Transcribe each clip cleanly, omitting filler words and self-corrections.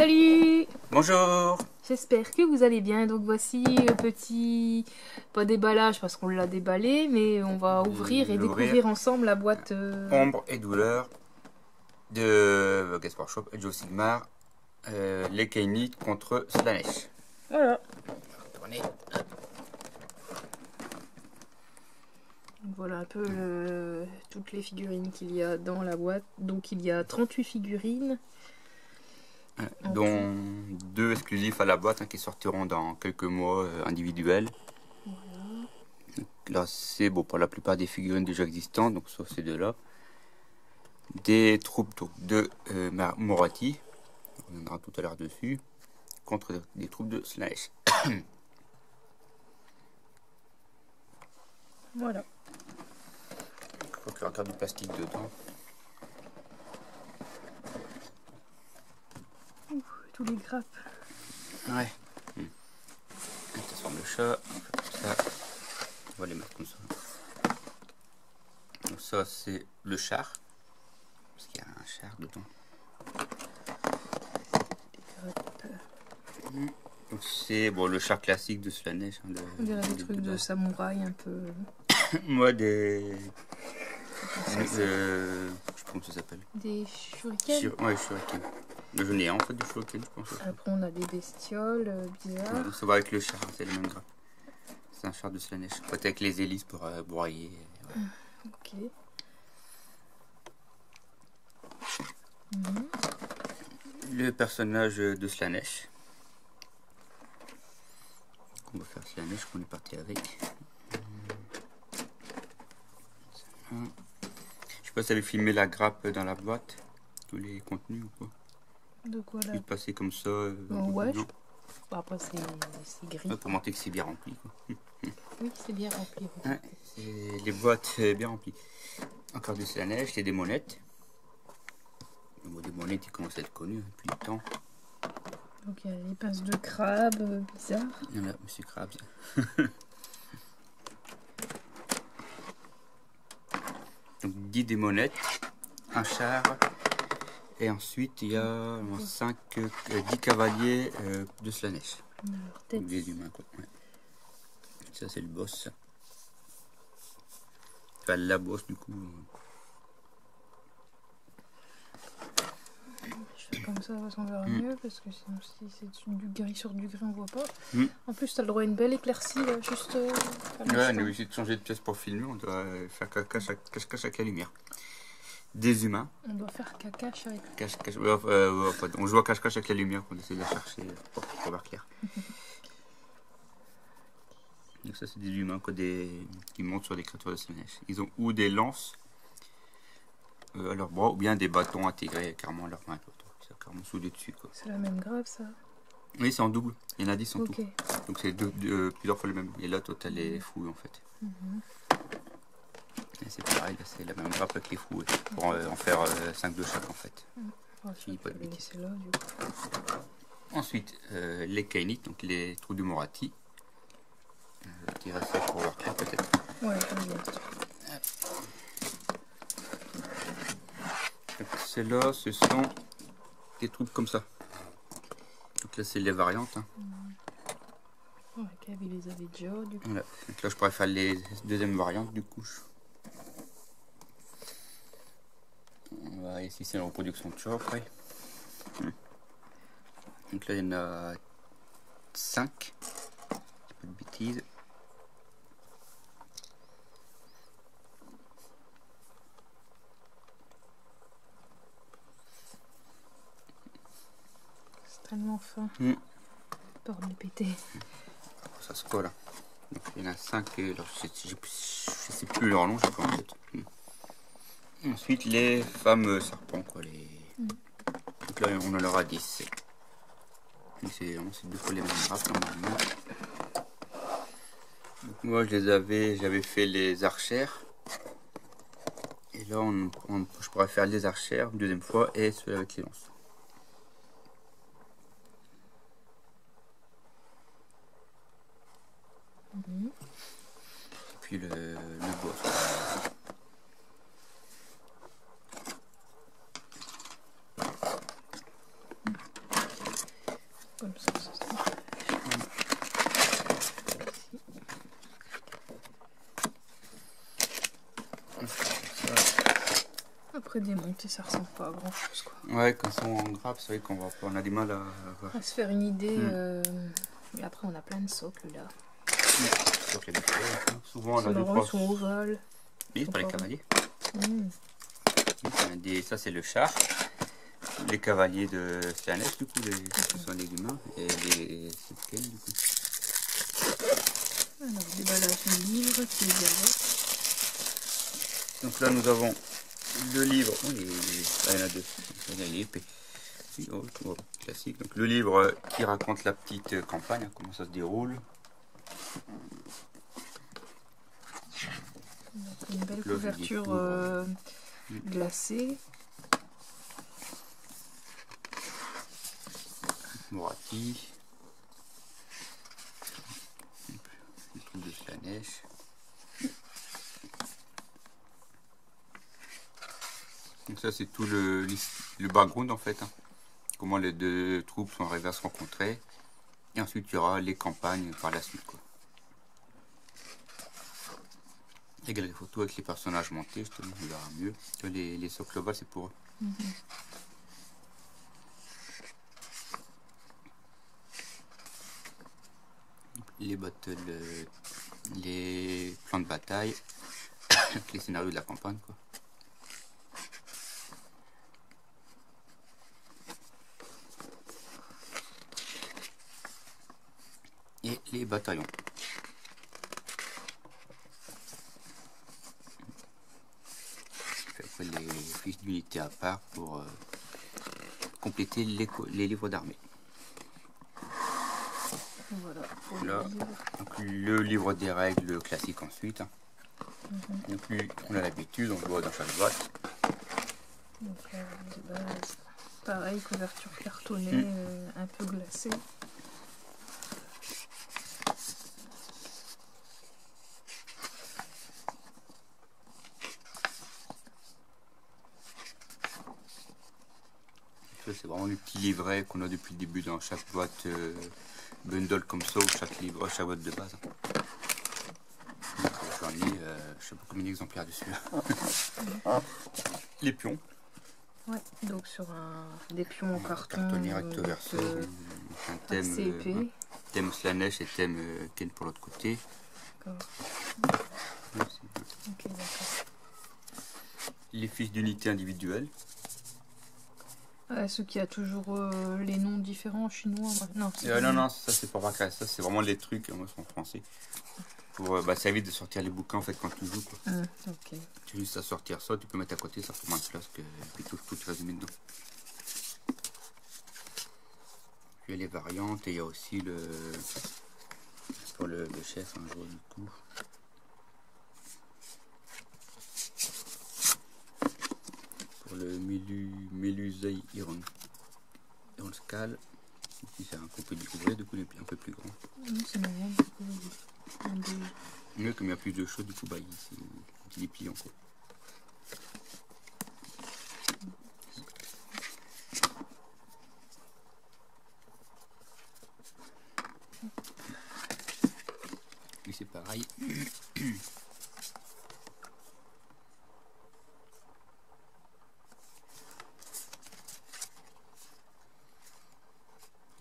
Salut! Bonjour! J'espère que vous allez bien. Donc voici le petit, pas déballage parce qu'on l'a déballé, mais on va ouvrir et découvrir ensemble la boîte Ombre et douleur de Gaspard Shop et Joe Sigmar, les Kainit contre Slanesh. Voilà. Tournez. Voilà un peu toutes les figurines qu'il y a dans la boîte. Donc il y a 38 figurines. Dont 2 exclusifs à la boîte qui sortiront dans quelques mois individuels. Voilà. Là c'est bon pour la plupart des figurines déjà existantes, donc sauf ces deux-là. Des troupes de Morati, on reviendra tout à l'heure dessus, contre des troupes de Slanesh. Voilà. Je crois qu'il y a encore du plastique dedans. Tous les grappes. Ouais. Ça sort le chat. Ça. On va les mettre comme ça. Donc ça c'est le char. Parce qu'il y a un char dedans. Donc c'est bon le char classique de Slanesh. Hein, On dirait des trucs de samouraï un peu. Moi des. Je sais pas comment ça s'appelle. Des shurikens. Ouais, shuriken. Le néant en fait du shuriken, je pense. Après on a des bestioles bizarres. Ça va avec le char, c'est le même grappe. C'est un char de Slanesh. Peut-être avec les hélices pour broyer. Ouais. Ok. Le personnage de Slanesh. On va faire Slanesh qu'on est parti avec. Je sais pas si elle avait filmé la grappe dans la boîte, tous les contenus ou quoi. De quoi là? Il passait comme ça. Ouais. Bah, après c'est gris. Pour montrer que c'est bien rempli. Quoi. Oui, c'est bien rempli. Ouais, les boîtes bien remplies. Encore du Slanesh et des monettes. Bon, des monettes qui commencent à être connues depuis le temps. Donc il y a les pinces de crabe bizarres. Voilà, Monsieur Krabs. Donc 10 des monettes, un char, et ensuite il y a 10 cavaliers de Slanesh. Donc des humains quoi. Ouais. Ça c'est le boss. Enfin la boss du coup. Je fais comme ça, on verra mieux parce que sinon si c'est du gris sur du gris on voit pas. En plus tu as le droit à une belle éclaircie là, juste ouais, on est obligé de changer de pièce pour filmer, on doit faire caca chaque lumière. Des humains. On doit faire caca chaque. On joue à cache-cache avec la lumière qu'on essaie de chercher pour voir clair. Donc ça c'est des humains quoi, qui montent sur des créatures de Slanesh. Ils ont ou des lances à leurs bras ou bien des bâtons intégrés carrément à leurs mains. C'est carrément soudé dessus quoi. C'est la même grave ça. Oui c'est en double, il y en a 10 en Ok. tout. Donc c'est plusieurs fois le même. Et là toi les fouilles en fait. Et c'est pareil, c'est la même grappe avec les fouilles. Pour en faire 5 de chaque en fait. Je vais les laisser là du coup. Ensuite les Kainit, donc les trous de Morati. Je vais tirer ça pour voir clair peut-être. Ouais, très bien. Celles-là, ce sont des trucs comme ça. Donc là, c'est les variantes. Hein. Ouais, Kev, il les avait déjà du coup. Voilà. Donc là, je pourrais faire les deuxièmes variantes du coup. On va ici, c'est la reproduction de chat après. Donc là, il y en a 5. Pas de bêtises. Tellement fin. Peur de les péter. Ça se colle. Donc il y en a 5. Je sais plus leur nom, je sais pas en fait. Ensuite les fameux serpents quoi. Donc là on en aura 10. C'est deux fois les mêmes grappes normalement. Donc moi j'avais fait les archères. Et là je pourrais faire les archères une deuxième fois et ceux avec les lances. Et puis le boss. Comme ça, ça se trouve. Après démonter, ça ressemble pas à grand chose quoi. Ouais, quand ils sont en grappe, c'est vrai on a du mal à se faire une idée. Mais après, on a plein de socles là. Souvent, on a marrant, ils sont ovales. Oui, pour les cavaliers. Ça, c'est le char. Les cavaliers de Slanesh, du coup, ce sont les humains. Et les Sepken, du coup. Alors, déballage du livre qui est derrière. Donc là, nous avons le livre. Oh, il y en a deux. Il y a l'épée. Classique. Donc, le livre qui raconte la petite campagne, hein, comment ça se déroule. Une belle couverture glacée. Morati. Le truc de Slanesh. Donc ça c'est tout le background en fait. Hein. Comment les deux troupes sont arrivées à se rencontrer. Et ensuite il y aura les campagnes par la suite. Quoi. Et les photos avec les personnages montés, je te dis, on verra mieux. Les socles ovales c'est pour eux. Les battles, les plans de bataille, les scénarios de la campagne quoi. Et les bataillons. Après les fiches d'unité à part pour compléter les livres d'armée. Voilà, là, donc le livre des règles classique ensuite. Hein. Donc lui, on a l'habitude, on le voit dans chaque boîte. Donc là, de base, pareil, couverture cartonnée, un peu glacée. C'est vraiment le petit livret qu'on a depuis le début dans chaque boîte bundle comme ça, ou chaque livre, chaque boîte de base. J'en ai, je sais pas combien d'exemplaires dessus. Les pions. Ouais, donc sur des pions en carton. Cartonné recto verso. Un thème, thème Slanesh et thème Ken pour l'autre côté. D'accord. Ok, d'accord. Les fiches d'unité individuelles. Ceux qui a toujours les noms différents en chinois. Non, non, ça c'est pas vrai. Ça c'est vraiment les trucs, moi c'est en français. Pour, ça évite de sortir les bouquins en fait quand tu joues. Quoi. Okay. Tu as juste à sortir ça, tu peux mettre à côté, ça fait moins de place que puis tout résumé dedans. Il y a les variantes et il y a aussi pour le chef un jour du coup. Pour le Melusei Iron. Dans le scale, ici c'est un qu'on peut découvrir, du coup il est un peu plus grand. C'est marrant. Mieux comme il y a plus de choses, du coup bah il est pliant quoi. Et c'est pareil.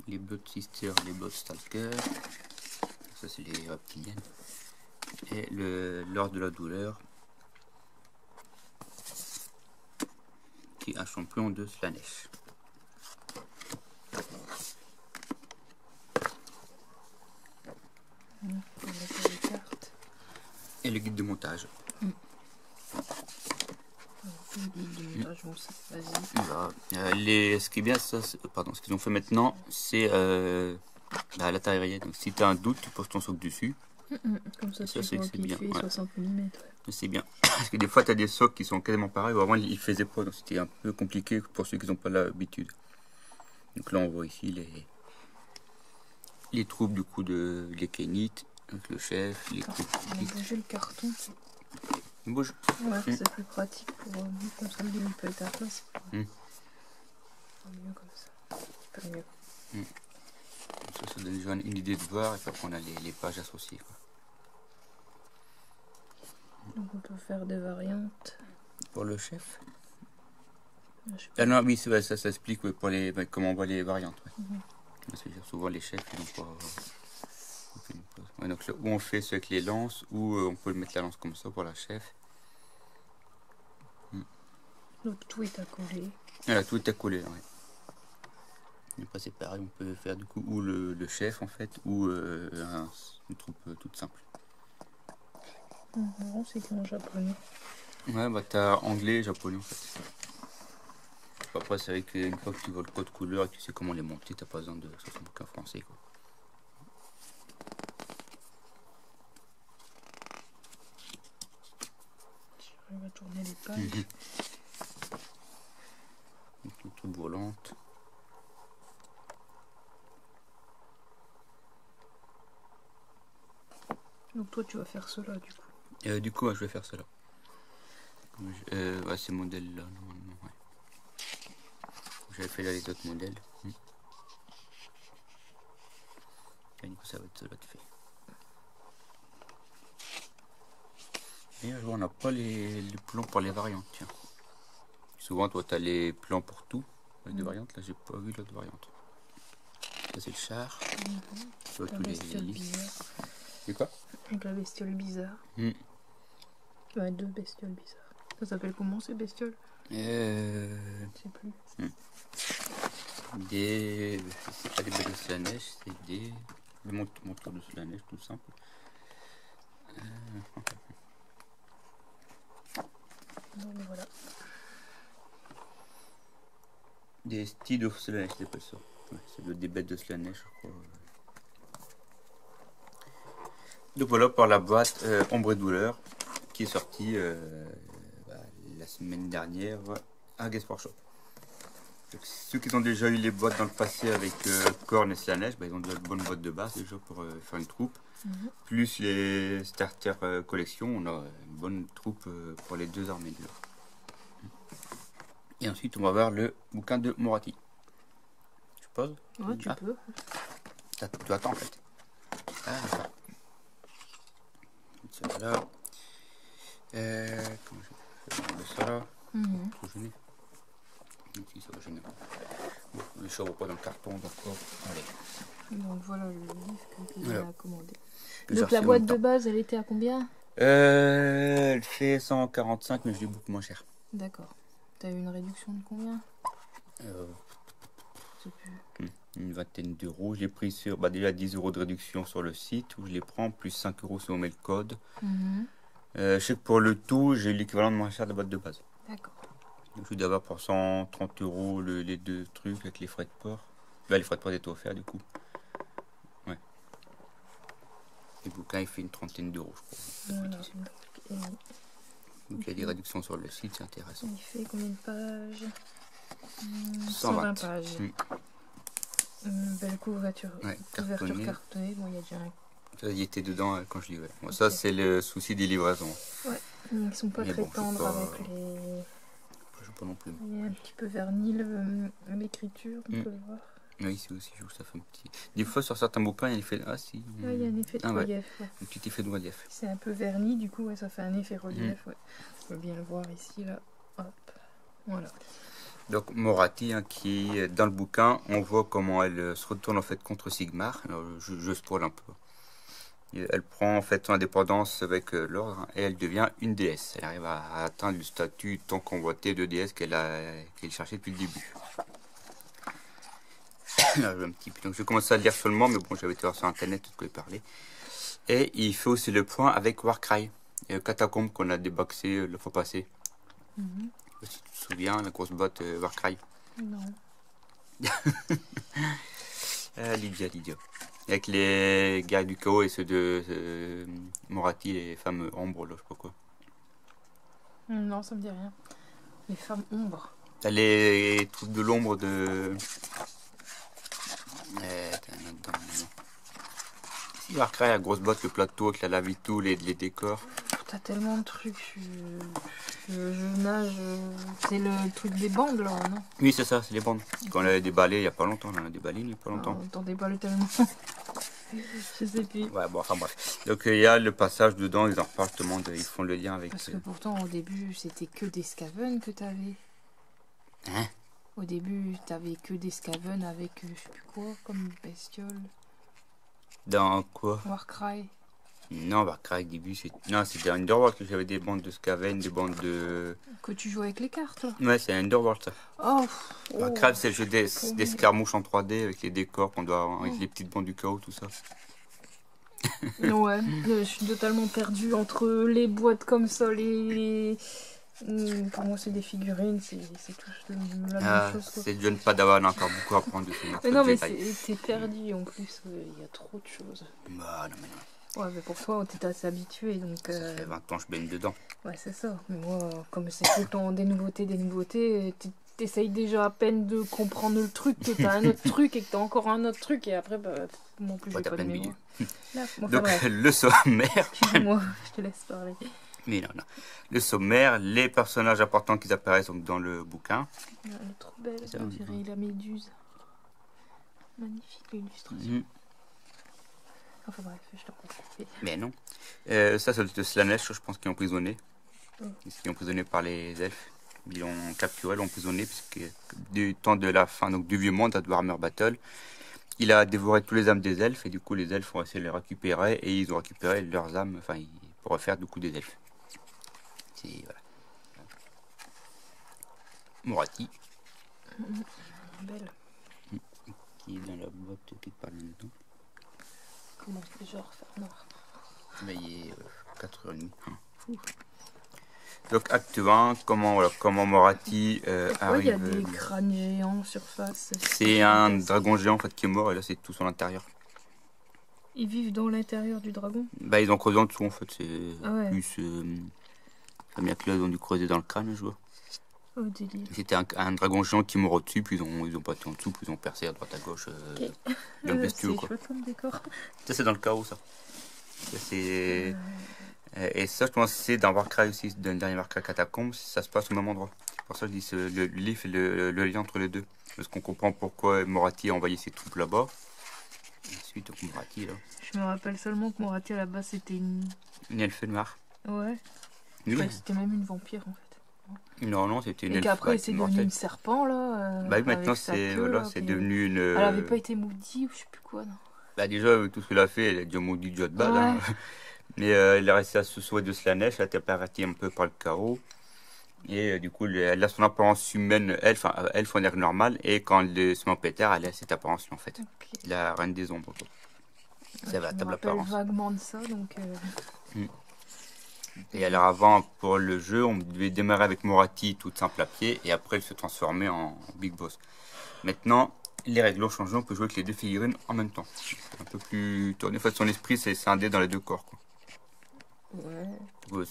Les Blood Sisters, les Blood Stalkers, ça c'est les reptiliennes, et l'Ordre de la douleur, qui est un champion de Slanesh. Et le guide de montage. Ce qui est bien, ce qu'ils ont fait maintenant, c'est la taille réelle. Donc si tu as un doute, tu poses ton socle dessus. Comme ça, c'est bien. 60 mm. C'est bien. Parce que des fois, tu as des socles qui sont quasiment pareils. Avant, ils faisaient pas. Donc c'était un peu compliqué pour ceux qui n'ont pas l'habitude. Donc là, on voit ici les troupes du coup de les Kénites. Donc le chef, les troupes. On va bouger le carton. Il bouge. Ouais, c'est plus pratique pour comme ça, il peut être à place. Mieux comme ça. Un peu mieux. Ça donne déjà une idée de voir et puis après on a les pages associées, quoi. Donc on peut faire des variantes. Pour le chef. Ah non, oui, ça s'explique pour comment on voit les variantes. Ouais. C'est-à-dire souvent les chefs, ils n'ont pas. Ouais, donc là, où on fait ce avec les lances, ou on peut mettre la lance comme ça pour la chef. Donc tout est accolé. Voilà, tout est accolé, ouais. Et après c'est pareil, on peut faire du coup ou le chef en fait, ou une troupe toute simple. Non, c'est qu'en japonais. Ouais, bah t'as anglais et japonais en fait. Après c'est vrai qu'une fois que tu vois le code couleur et que tu sais comment les monter, t'as pas besoin de 60 français, quoi. On va tourner les pages. Une troupe volante. Donc toi tu vas faire cela du coup. Du coup, ouais, je vais faire cela. Ouais, ces modèles là, normalement, ouais. J'avais fait là les autres modèles. Et du coup, ça va être cela de fait. Et je vois, on n'a pas les plans pour les variantes, tiens. Souvent, toi, tu as les plans pour tout. Les deux variantes, là, j'ai pas vu l'autre variante. Ça, c'est le char. La bestiole bizarre. C'est quoi? Avec la bestiole bizarre. Ouais, deux bestioles bizarres. Ça s'appelle comment ces bestioles? Je sais plus. C'est pas des bêtes de la neige, c'est des montures de la neige, tout simple. Donc voilà. Des styles de la neige, c'est pas ça. Ouais, c'est des bêtes de la neige, je crois. Donc voilà pour la boîte Ombre et Douleur qui est sortie la semaine dernière à Games Workshop. Donc, ceux qui ont déjà eu les boîtes dans le passé avec Korn et la neige, ils ont déjà une bonne boîte de base déjà pour faire une troupe. Plus les starter collection, on a une bonne troupe pour les deux armées de l'or. Et ensuite on va voir le bouquin de Moratti. Tu poses? Ouais, tu peux. Tu attends en fait. D'accord. Ça là. Comment je fais ça là? Trop gêné. Si ça va gêner. Bon, les chats vont pas dans le carton, d'accord. Allez. Donc voilà le livre que j'ai commandé. Que donc la boîte de base, elle était à combien? Elle fait 145, mais je l'ai beaucoup moins cher. D'accord. T'as eu une réduction de combien? Une vingtaine d'euros. J'ai pris sur déjà 10 euros de réduction sur le site où je les prends, plus 5 euros si on met le code. Je sais que pour le tout, j'ai l'équivalent de moins cher de la boîte de base. D'accord. Donc je dois avoir pour 130 euros les deux trucs avec les frais de port. Bah, les frais de port étaient offerts du coup. Ouais. Le bouquin il fait une trentaine d'euros, je crois. Voilà. Donc il y a des réductions sur le site, c'est intéressant. Il fait combien de pages? 120 pages. Une belle couverture, couverture cartonnée. Bon, il y a déjà un... Ça y était dedans quand je livrais. Bon, ça c'est le souci des livraisons. Ouais, ils sont pas très tendres avec les... Je sais pas non plus. Il y a un petit peu verni l'écriture, on peut le voir. Oui, ici aussi, ça fait un petit... Des fois sur certains bouquins, il y a l'effet... Ah si. Ouais, il y a un effet de relief. Ouais. Un petit effet de relief. C'est un peu verni, du coup, ça fait un effet relief. Ouais. On peut bien le voir ici, là. Hop. Voilà. Donc Moratti, qui dans le bouquin, on voit comment elle se retourne en fait contre Sigmar. Alors, je spoil un peu. Et elle prend en fait son indépendance avec l'ordre et elle devient une déesse. Elle arrive à atteindre le statut tant convoité de déesse qu'elle cherchait depuis le début. Là, un petit peu. Donc je commence à le lire seulement, mais bon, j'avais été voir sur internet tout ce que je parlais. Et il fait aussi le point avec Warcry, Catacombe qu'on a déboxé le fois passé. Si tu te souviens, la grosse botte Warcry. Non. Lydia. Avec les guerres du chaos et ceux de Moratti, les femmes ombres, là, je sais pas quoi. Non, ça me dit rien. Les femmes ombres. T'as les trucs de l'ombre de... Si Warcry, la grosse botte, le plateau avec la lave et tout, les décors. T'as tellement de trucs. je nage. C'est le truc des bandes là, non? Oui, c'est ça, c'est les bandes. Quand on a déballé il n'y a pas longtemps, on en a déballé il n'y a pas longtemps. T'en déballes tellement. Je sais plus. Ouais, bon, enfin bref. Donc il y a le passage dedans, ils en reparlent, justement, ils font le lien avec... Parce que pourtant, au début, c'était que des Skaven que t'avais. Hein? Au début, t'avais que des Skaven avec, je sais plus quoi, comme bestiole. Dans quoi? Warcry. Non, Warcry, au début, c'était Underworld que j'avais des bandes de Skaven, des bandes de... Que tu jouais avec les cartes, là. Ouais, c'est Underworld, ça. Oh, Warcraft, c'est le jeu des escarmouches en 3D avec les décors qu'on doit avec les petites bandes du chaos, tout ça. Ouais, je suis totalement perdue entre les boîtes comme ça, pour moi, c'est des figurines, c'est tous la même chose. C'est John Padawan, encore beaucoup à apprendre dessus. Mais non, mais t'es perdu en plus, il y a trop de choses. Bah, non, mais non. Ouais, mais pour toi, t'es assez habitué, donc... Ça fait 20 ans que je baigne dedans. Ouais, c'est ça. Mais moi, comme c'est tout le temps des nouveautés, t'essayes déjà à peine de comprendre le truc, que t'as un autre truc et que t'as encore un autre truc, et après, bah, moi plus, j'ai pas de mémoire. Donc, le sommaire... Excuse-moi, je te laisse parler. Mais non. Le sommaire, les personnages importants qui apparaissent donc, dans le bouquin. Elle est trop belle, on dirait la méduse. Magnifique l'illustration. Enfin bref, je t'en prie. Mais non. Ça, c'est le Slanesh, je pense, qui est emprisonné. Ils sont emprisonnés par les elfes. Ils l'ont capturé, l'ont emprisonné, puisque du temps de la fin donc, du vieux monde, à Warhammer Battle, il a dévoré tous les âmes des elfes, et du coup, les elfes ont essayé de les récupérer, et ils ont récupéré leurs âmes, enfin, pour refaire du coup des elfes. C'est, voilà. Morathi. Belle. Qui est dans la boîte qui te parle dedans. Comment déjà refaire noir? Mais il est 4h30. Donc acte 1, comment Morathi Pourquoi il y a arrive... des crânes géants sur face? C'est un dragon géant en fait, qui est mort et là c'est tout sur l'intérieur. Ils vivent dans l'intérieur du dragon? Bah ils ont creusé en dessous en fait, c'est plus... Comme il y a que là ils ont dû creuser dans le crâne je vois. Oh délire. C'était un dragon géant qui est mort au-dessus, puis ils ont battu en dessous, puis ils ont percé à droite à gauche. Bien bestiaux quoi. C'est chouette comme décor. Ça c'est dans le chaos ça. C'est... Et ça, je pense que c'est dans Warcry aussi, dans le dernier Warcry Catacombs, ça se passe au même endroit. C'est pour ça que je dis que le livre fait le lien entre les deux. Parce qu'on comprend pourquoi Morathi a envoyé ses troupes là-bas. Ensuite, donc Morathi, là. Je me rappelle seulement que Morathi à la base c'était une elfe noire. Ouais. Je croyais que c'était même une vampire en fait. Non, c'était une elfe. Et qu'après c'est devenu une serpent là. Bah oui, maintenant c'est devenu une. Elle avait pas été maudite ou je sais plus quoi, non. Bah déjà, avec tout ce qu'elle a fait, elle a déjà maudit déjà de base. Ouais. Hein. Mais elle est restée à ce souhait de Slanesh, elle a été pervertie un peu par le chaos. Et du coup, elle a son apparence humaine, elfe en air normal. Et quand elle se met en pétard, elle a cette apparence en fait. Okay. La reine des ombres. C'est la table apparence. Je me rappelle vaguement de ça, donc... Et alors avant, pour le jeu, on devait démarrer avec Morathi toute simple à pied. Et après, elle se transformait en Big Boss. Maintenant, les règles ont changé, on peut jouer avec les deux figurines en même temps. Un peu plus tourné. En fait, son esprit, c'est scindé dans les deux corps. Quoi. Ouais.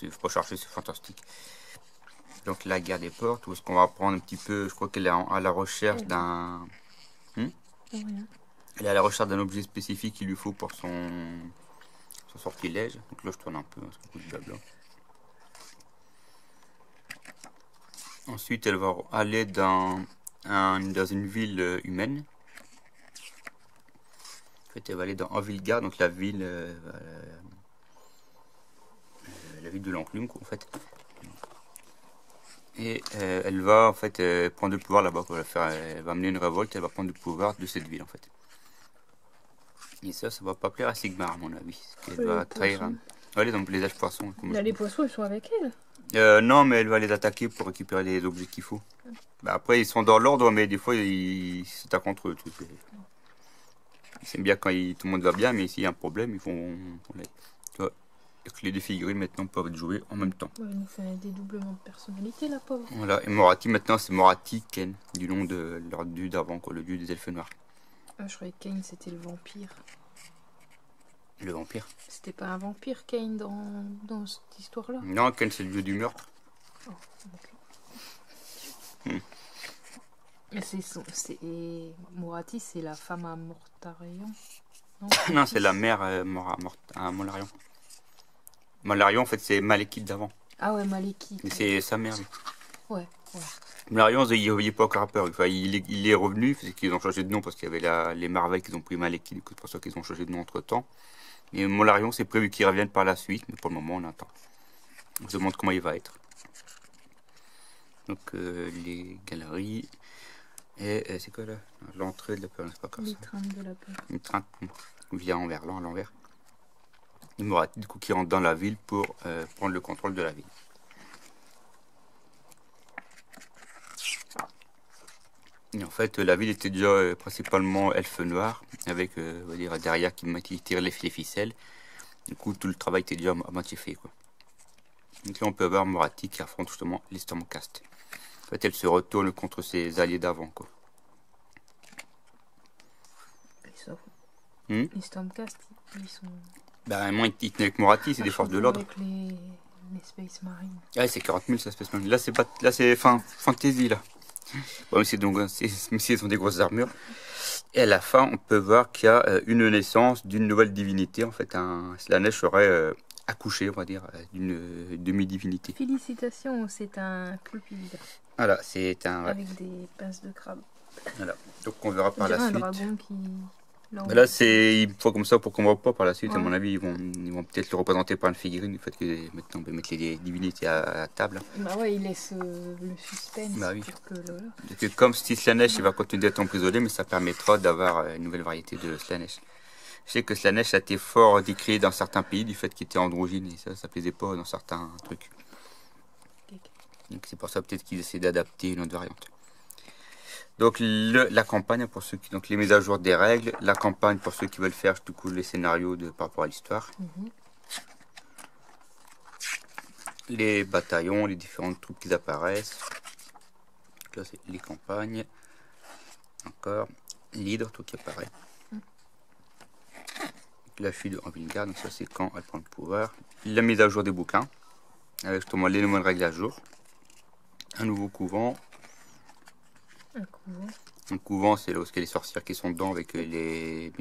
Il faut pas chercher, c'est fantastique. Donc la guerre des portes, où est-ce qu'on va prendre un petit peu, je crois qu'elle est à la recherche d'un... Elle est à la recherche d'un objet spécifique qu'il lui faut pour son sortilège. Donc là je tourne un peu, c'est beaucoup de blabla. Ensuite elle va aller dans une ville humaine. En fait elle va aller dans Anvilgar, donc la ville de l'enclume en fait. Et elle va en fait prendre le pouvoir là-bas. Elle va mener une révolte, elle va prendre le pouvoir de cette ville en fait. Et ça va pas plaire à Sigmar à mon avis. Elle va trahir. Ouais, donc les elfes poissons. Là, les poissons ils sont avec elle. Non, mais elle va les attaquer pour récupérer les objets qu'il faut. Bah, après ils sont dans l'ordre, mais des fois ils s'attaquent entre eux. C'est bien quand tout le monde va bien, mais s'il y a un problème, ils font l'aide. Et que les deux figurines maintenant peuvent être jouées en même temps. Ouais, il nous fait un dédoublement de personnalité, la pauvre. Voilà, et Morathi maintenant c'est Morathi Ken, du nom de leur dieu d'avant, le dieu des elfes noirs. Ah, je croyais que Kane c'était le vampire. Le vampire? C'était pas un vampire Kane dans cette histoire-là? Non, Ken c'est le dieu du meurtre. Oh, ok. Mais Morathi c'est la femme à Mortarion? Non, c'est la mère à Molarion. Molarion, en fait, c'est Malekith d'avant. Ah ouais, Malekith. Mais c'est sa mère, lui. Ouais. Larion, il est pas encore rappeur. Enfin, il est revenu, c'est qu'ils ont changé de nom parce qu'il y avait les Marvel qui ont pris Malekith, c'est pour ça qu'ils ont changé de nom entre temps. Et Molarion, c'est prévu qu'il revienne par la suite, mais pour le moment, on attend. On se demande comment il va être. Donc, les galeries. Et c'est quoi là? L'entrée de la peur, c'est pas comme ça. L'étreinte de la peur. Une trainte vient à l'envers. Il m'aura du coup qui rentre dans la ville pour prendre le contrôle de la ville. Et en fait, la ville était déjà principalement elfe noir, avec on va dire derrière qui tire les ficelles. Du coup, tout le travail était déjà à moitié fait, quoi. Donc là, on peut avoir Morathi qui affronte justement les Stormcast. En fait, elle se retourne contre ses alliés d'avant, quoi. Les Stormcast, ils sont... Bah, moi, ils tenaient avec Morathi, c'est des forces de l'ordre. Avec les Space Marines. Ouais, c'est 40 000, ça Space Marine. Là, c'est fantasy, là. Bon, mais c'est sont des grosses armures. Et à la fin, on peut voir qu'il y a une naissance d'une nouvelle divinité. En fait, Slaanesh aurait accouché, on va dire, d'une demi-divinité. Félicitations, c'est un Clopide. Voilà, c'est un... Ouais. Avec des pinces de crabe. Voilà, donc on verra par la suite. Un dragon qui... Là, il faut comme ça pour qu'on voit pas par la suite. Ouais. À mon avis, ils vont peut-être le représenter par une figurine. Le fait que maintenant, on peut mettre les divinités à la table. Bah ouais, il laisse le suspense. Bah oui. Pour que comme Slaanesh, il va continuer d'être emprisonné, mais ça permettra d'avoir une nouvelle variété de Slaanesh. Je sais que Slaanesh a été fort décrié dans certains pays du fait qu'il était androgyne et ça plaisait pas dans certains trucs. Okay. Donc c'est pour ça peut-être qu'ils essaient d'adapter une autre variante. Donc la campagne pour ceux qui donc les mises à jour des règles, la campagne pour ceux qui veulent faire du coup les scénarios par rapport à l'histoire, les bataillons, les différentes troupes qui apparaissent. Donc là c'est les campagnes, encore l'hydre tout qui apparaît. La fuite en Vilgar, donc ça c'est quand elle prend le pouvoir. La mise à jour des bouquins avec justement les nouvelles règles à jour, un nouveau couvent. Un couvent, c'est là où il y a les sorcières qui sont dedans avec les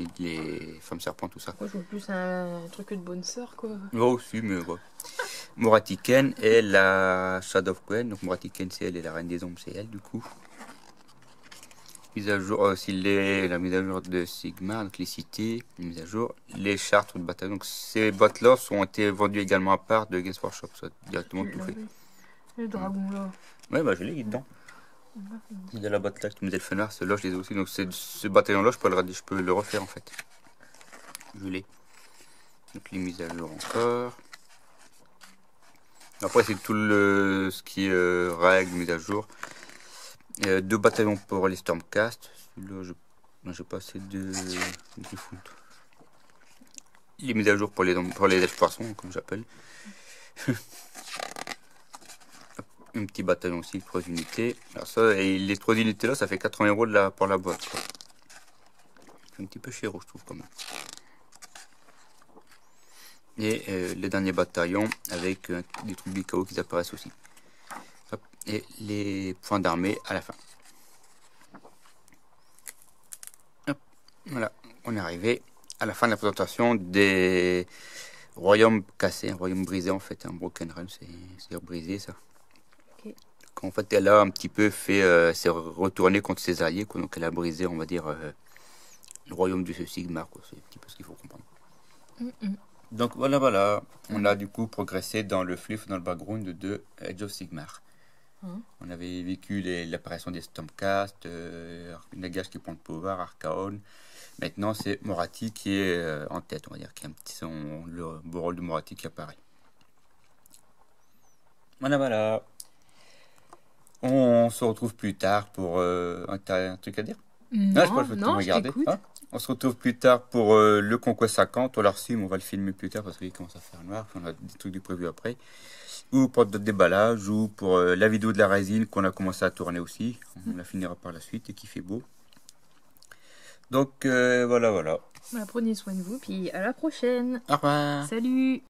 femmes serpents, tout ça. Moi, je vois plus un truc de bonne sœur, quoi. Ouais, aussi, mais ouais. Moratiken est la Shadow Queen. Donc Moratiken, c'est elle, et la Reine des Ombres, c'est elle, du coup. Mise à jour aussi la mise à jour de Sigmar, donc les cités, mise à jour, les chartes de bataille. Donc ces bottes-là ont été vendues également à part de Games Workshop, ça directement tout fait. Le dragon là. Ouais, bah je l'ai dedans. Il y a la bataille qui me disait le fenard, ceux-là je les ai aussi. Donc ce bataillon-là, je peux le refaire en fait. Je l'ai. Donc les mises à jour encore. Après c'est tout ce qui est règles, mises à jour. 2 bataillons pour les Stormcast. Celui-là, j'ai pas assez de foot. Les mises à jour pour les elfes poissons, comme j'appelle. Un petit bataillon aussi, 3 unités. Alors ça, et les 3 unités là, ça fait 80 € pour la boîte. C'est un petit peu cher, je trouve quand même. Et les derniers bataillons avec des troupes du chaos qui apparaissent aussi. Hop. Et les points d'armée à la fin. Hop. Voilà, on est arrivé à la fin de la présentation des royaumes cassés, un royaume brisé en fait, un broken realm, c'est brisé ça. Okay. En fait, elle a un petit peu s'est retournée contre ses alliés, quoi. Donc elle a brisé, on va dire, le royaume de ce Sigmar, quoi. C'est un petit peu ce qu'il faut comprendre. Donc voilà, on a du coup progressé dans le fluff, dans le background de Age of Sigmar. On avait vécu l'apparition des Stormcast, Nagash qui prend le pouvoir, Archaon. Maintenant, c'est Morathi qui est en tête, on va dire, qui a le beau rôle de Morathi qui apparaît. Voilà. On se retrouve plus tard pour... un truc à dire? Non, regarder. On se retrouve plus tard pour le Conquest 50. On l'a reçu, mais on va le filmer plus tard parce qu'il commence à faire noir. On a des trucs de prévu après. Ou pour d'autres déballages, ou pour la vidéo de la résine qu'on a commencé à tourner aussi. On la finira par la suite et qui fait beau. Donc voilà. Prenez soin de vous, puis à la prochaine. Au revoir. Salut.